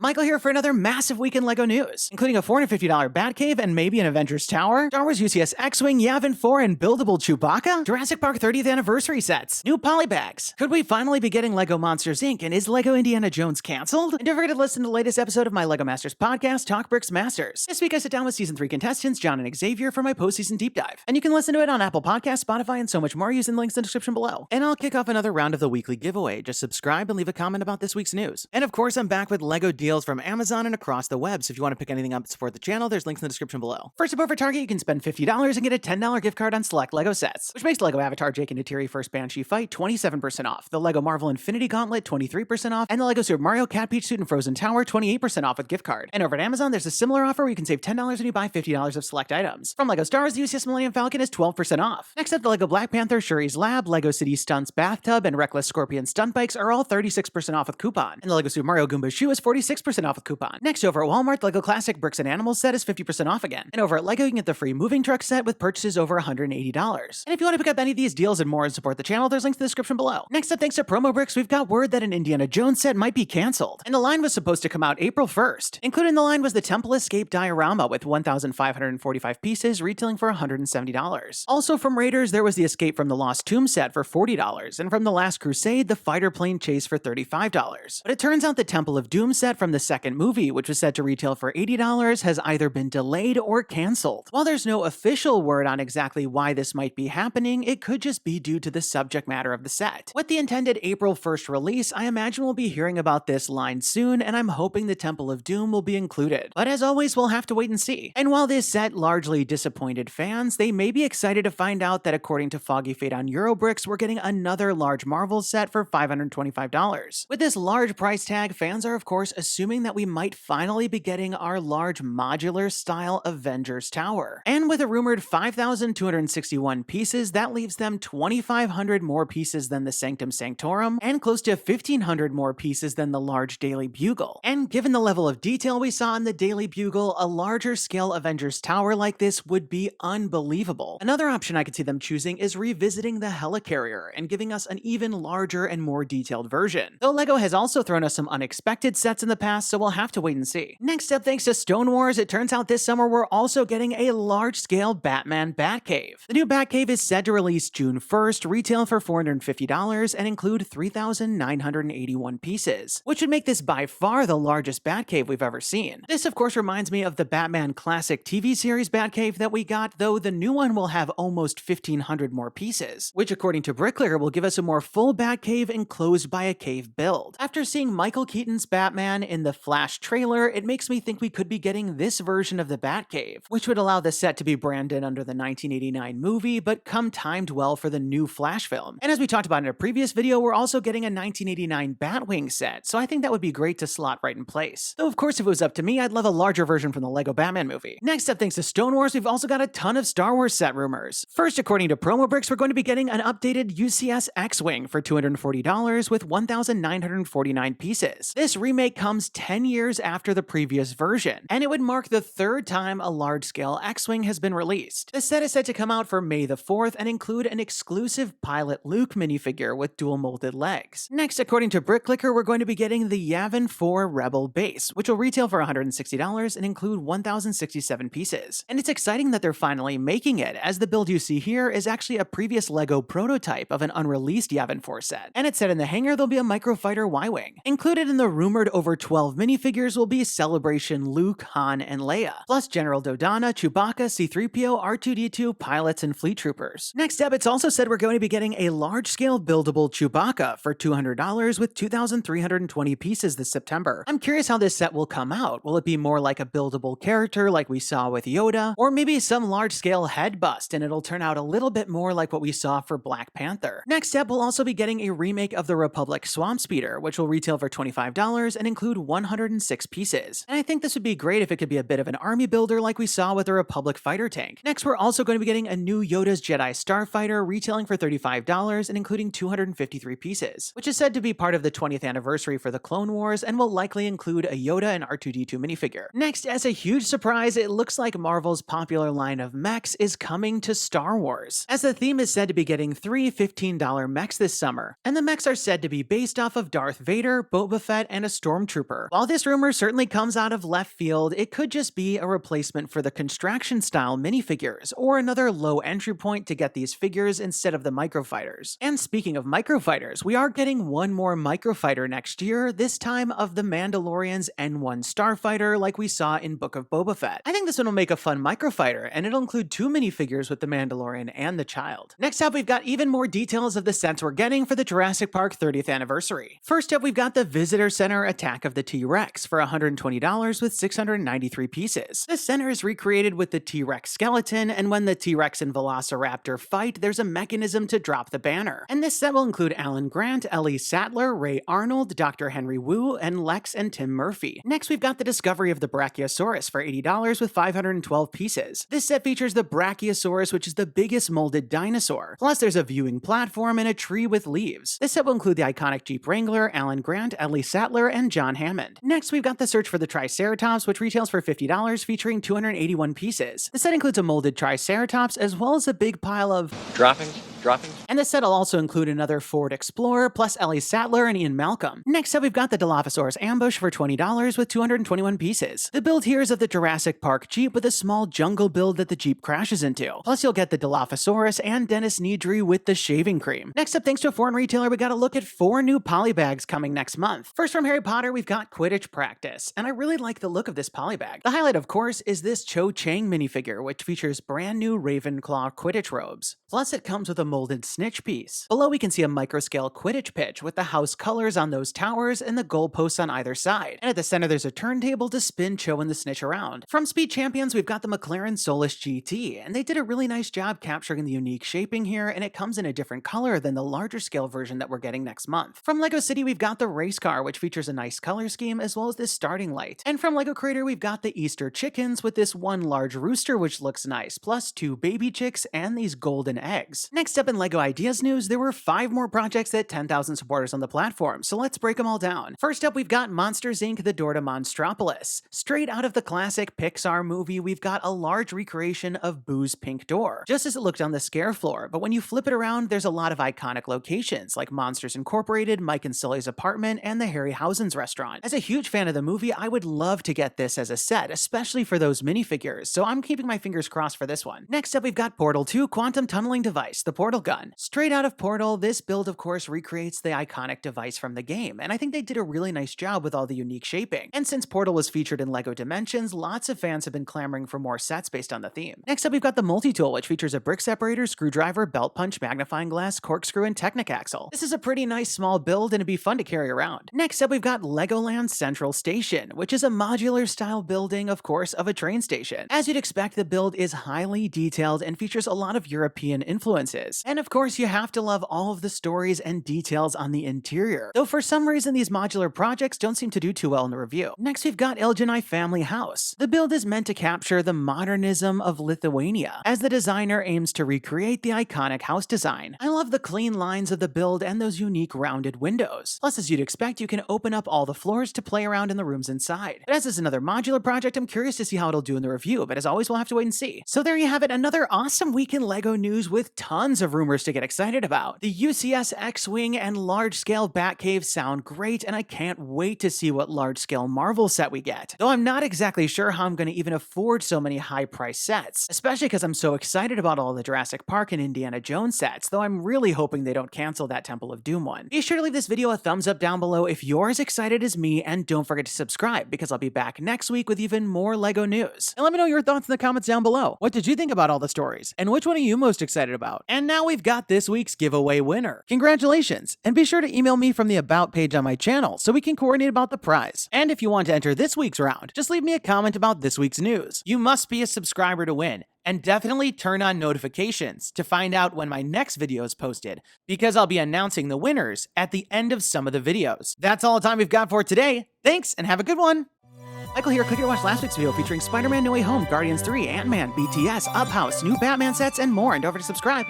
Michael here for another massive week in LEGO news, including a $450 Batcave and maybe an Avengers tower, Star Wars UCS X-Wing, Yavin IV and Buildable Chewbacca, Jurassic Park 30th anniversary sets, new Polybags. Could we finally be getting LEGO Monsters Inc. and is LEGO Indiana Jones cancelled? And don't forget to listen to the latest episode of my LEGO Masters podcast, TalkBricks Masters. This week I sit down with Season 3 contestants John and Xavier for my postseason deep dive. And you can listen to it on Apple Podcasts, Spotify, and so much more using the links in the description below. And I'll kick off another round of the weekly giveaway. Just subscribe and leave a comment about this week's news. And of course, I'm back with LEGO deals from Amazon and across the web, so if you want to pick anything up to support the channel, there's links in the description below. For support for Target, you can spend $50 and get a $10 gift card on select LEGO sets, which makes LEGO Avatar Jake and Neytiri First Banshee Fight 27% off, the LEGO Marvel Infinity Gauntlet 23% off, and the LEGO Super Mario Cat Peach Suit and Frozen Tower 28% off with gift card. And over at Amazon, there's a similar offer where you can save $10 when you buy $50 of select items. From LEGO Star Wars, the UCS Millennium Falcon is 12% off. Next up, the LEGO Black Panther, Shuri's Lab, LEGO City Stunts Bathtub, and Reckless Scorpion Stunt Bikes are all 36% off with coupon, and the LEGO Super Mario Goomba Shoe is 46% off with coupon. Next, over at Walmart, the LEGO Classic Bricks and Animals set is 50% off again. And over at LEGO, you can get the free moving truck set with purchases over $180. And if you want to pick up any of these deals and more and support the channel, there's links in the description below. Next up, thanks to TalkBricks, we've got word that an Indiana Jones set might be cancelled. And the line was supposed to come out April 1st. Included in the line was the Temple Escape diorama with 1,545 pieces, retailing for $170. Also from Raiders, there was the Escape from the Lost Tomb set for $40, and from The Last Crusade, the Fighter Plane Chase for $35. But it turns out the Temple of Doom set from the second movie, which was set to retail for $80, has either been delayed or cancelled. While there's no official word on exactly why this might be happening, it could just be due to the subject matter of the set. With the intended April 1st release, I imagine we'll be hearing about this line soon, and I'm hoping the Temple of Doom will be included. But as always, we'll have to wait and see. And while this set largely disappointed fans, they may be excited to find out that according to Foggy Fate on Eurobricks, we're getting another large Marvel set for $525. With this large price tag, fans are of course assuming that we might finally be getting our large modular style Avengers tower. And with a rumored 5,261 pieces, that leaves them 2,500 more pieces than the Sanctum Sanctorum, and close to 1,500 more pieces than the large Daily Bugle. And given the level of detail we saw in the Daily Bugle, a larger scale Avengers tower like this would be unbelievable. Another option I could see them choosing is revisiting the Helicarrier and giving us an even larger and more detailed version. Though LEGO has also thrown us some unexpected sets in the past, so we'll have to wait and see. Next up, thanks to Stone Wars, it turns out this summer we're also getting a large-scale Batman Batcave. The new Batcave is set to release June 1st, retail for $450, and include 3,981 pieces, which would make this by far the largest Batcave we've ever seen. This of course reminds me of the Batman Classic TV series Batcave that we got, though the new one will have almost 1,500 more pieces, which according to Bricklayer will give us a more full Batcave enclosed by a cave build. After seeing Michael Keaton's Batman in the Flash trailer, it makes me think we could be getting this version of the Batcave, which would allow the set to be branded under the 1989 movie, but come timed well for the new Flash film. And as we talked about in a previous video, we're also getting a 1989 Batwing set, so I think that would be great to slot right in place. Though of course if it was up to me, I'd love a larger version from the LEGO Batman movie. Next up, thanks to Stone Wars, we've also got a ton of Star Wars set rumors. First, according to TalkBricks, we're going to be getting an updated UCS X-Wing for $240 with 1,949 pieces. This remake comes 10 years after the previous version, and it would mark the third time a large-scale X-Wing has been released. The set is set to come out for May the 4th and include an exclusive Pilot Luke minifigure with dual molded legs. Next, according to Bricklicker, we're going to be getting the Yavin IV Rebel Base, which will retail for $160 and include 1,067 pieces. And it's exciting that they're finally making it, as the build you see here is actually a previous LEGO prototype of an unreleased Yavin IV set. And it's set in the hangar, there'll be a Microfighter Y-Wing. Included in the rumored over 12 minifigures will be Celebration Luke, Han, and Leia, plus General Dodonna, Chewbacca, C-3PO, R2-D2, pilots, and fleet troopers. Next up, it's also said we're going to be getting a large-scale buildable Chewbacca for $200 with 2,320 pieces this September. I'm curious how this set will come out. Will it be more like a buildable character like we saw with Yoda, or maybe some large-scale head bust and it'll turn out a little bit more like what we saw for Black Panther? Next up, we'll also be getting a remake of the Republic Swamp Speeder, which will retail for $25 and include 106 pieces. And I think this would be great if it could be a bit of an army builder like we saw with the Republic fighter tank. Next, we're also going to be getting a new Yoda's Jedi Starfighter, retailing for $35 and including 253 pieces, which is said to be part of the 20th anniversary for the Clone Wars and will likely include a Yoda and R2-D2 minifigure. Next, as a huge surprise, it looks like Marvel's popular line of mechs is coming to Star Wars, as the theme is said to be getting 3 $15 mechs this summer, and the mechs are said to be based off of Darth Vader, Boba Fett, and a Stormtrooper. Stormtrooper. While this rumor certainly comes out of left field, it could just be a replacement for the construction-style minifigures, or another low entry point to get these figures instead of the Microfighters. And speaking of Microfighters, we are getting one more Microfighter next year, this time of the Mandalorian's N1 Starfighter like we saw in Book of Boba Fett. I think this one will make a fun Microfighter, and it'll include 2 minifigures with the Mandalorian and the child. Next up, we've got even more details of the sets we're getting for the Jurassic Park 30th anniversary. First up, we've got the Visitor Center Attack of the T-Rex for $120 with 693 pieces. The center is recreated with the T-Rex skeleton, and when the T-Rex and Velociraptor fight, there's a mechanism to drop the banner. And this set will include Alan Grant, Ellie Sattler, Ray Arnold, Dr. Henry Wu, and Lex and Tim Murphy. Next, we've got the Discovery of the Brachiosaurus for $80 with 512 pieces. This set features the Brachiosaurus, which is the biggest molded dinosaur. Plus, there's a viewing platform and a tree with leaves. This set will include the iconic Jeep Wrangler, Alan Grant, Ellie Sattler, and John Hammond. Next, we've got the Search for the Triceratops, which retails for $50, featuring 281 pieces. The set includes a molded Triceratops, as well as a big pile of droppings. And this set will also include another Ford Explorer, plus Ellie Sattler and Ian Malcolm. Next up, we've got the Dilophosaurus Ambush for $20 with 221 pieces. The build here is of the Jurassic Park Jeep with a small jungle build that the Jeep crashes into. Plus, you'll get the Dilophosaurus and Dennis Nedry with the shaving cream. Next up, thanks to a foreign retailer, we got a look at 4 new Polybags coming next month. First, from Harry Potter, we've got Quidditch Practice, and I really like the look of this Polybag. The highlight, of course, is this Cho Chang minifigure, which features brand new Ravenclaw Quidditch robes. Plus, it comes with a molded snitch piece. Below, we can see a microscale Quidditch pitch with the house colors on those towers and the goalposts on either side. And at the center, there's a turntable to spin Cho and the snitch around. From Speed Champions, we've got the McLaren Solus GT, and they did a really nice job capturing the unique shaping here, and it comes in a different color than the larger scale version that we're getting next month. From LEGO City, we've got the race car, which features a nice color scheme, as well as this starting light. And from LEGO Creator, we've got the Easter chickens with this one large rooster, which looks nice, plus 2 baby chicks and these golden eggs. Next up in LEGO Ideas news, there were 5 more projects at 10,000 supporters on the platform, so let's break them all down. First up, we've got Monsters Inc. The Door to Monstropolis. Straight out of the classic Pixar movie, we've got a large recreation of Boo's pink door, just as it looked on the scare floor, but when you flip it around, there's a lot of iconic locations, like Monsters Incorporated, Mike and Sully's apartment, and the Harryhausen's restaurant. As a huge fan of the movie, I would love to get this as a set, especially for those minifigures, so I'm keeping my fingers crossed for this one. Next up, we've got Portal 2 Quantum Tunneling Device, the Portal Gun. Straight out of Portal, this build of course recreates the iconic device from the game, and I think they did a really nice job with all the unique shaping. And since Portal was featured in LEGO Dimensions, lots of fans have been clamoring for more sets based on the theme. Next up, we've got the Multi-Tool, which features a brick separator, screwdriver, belt punch, magnifying glass, corkscrew, and Technic axle. This is a pretty nice small build, and it'd be fun to carry around. Next up, we've got Legoland Central Station, which is a modular style building, of course, of a train station. As you'd expect, the build is highly detailed and features a lot of European influences. And of course, you have to love all of the stories and details on the interior, though for some reason these modular projects don't seem to do too well in the review. Next, we've got Iljanai Family House. The build is meant to capture the modernism of Lithuania, as the designer aims to recreate the iconic house design. I love the clean lines of the build and those unique rounded windows. Plus, as you'd expect, you can open up all the floors to play around in the rooms inside. But as is another modular project, I'm curious to see how it'll do in the review, but as always, we'll have to wait and see. So there you have it, another awesome week in LEGO news with tons of rumors to get excited about. The UCS X-Wing and large-scale Batcave sound great, and I can't wait to see what large-scale Marvel set we get. Though I'm not exactly sure how I'm going to even afford so many high-priced sets, especially because I'm so excited about all the Jurassic Park and Indiana Jones sets, though I'm really hoping they don't cancel that Temple of Doom one. Be sure to leave this video a thumbs up down below if you're as excited as me, and don't forget to subscribe, because I'll be back next week with even more LEGO news. And let me know your thoughts in the comments down below. What did you think about all the stories? And which one are you most excited about? And now we've got this week's giveaway winner. Congratulations! And be sure to email me from the About page on my channel so we can coordinate about the prize. And if you want to enter this week's round, just leave me a comment about this week's news. You must be a subscriber to win. And definitely turn on notifications to find out when my next video is posted, because I'll be announcing the winners at the end of some of the videos. That's all the time we've got for today. Thanks, and have a good one! Michael here, click here to watch last week's video featuring Spider-Man No Way Home, Guardians 3, Ant-Man, BTS, Up House, new Batman sets, and more. And don't forget to subscribe.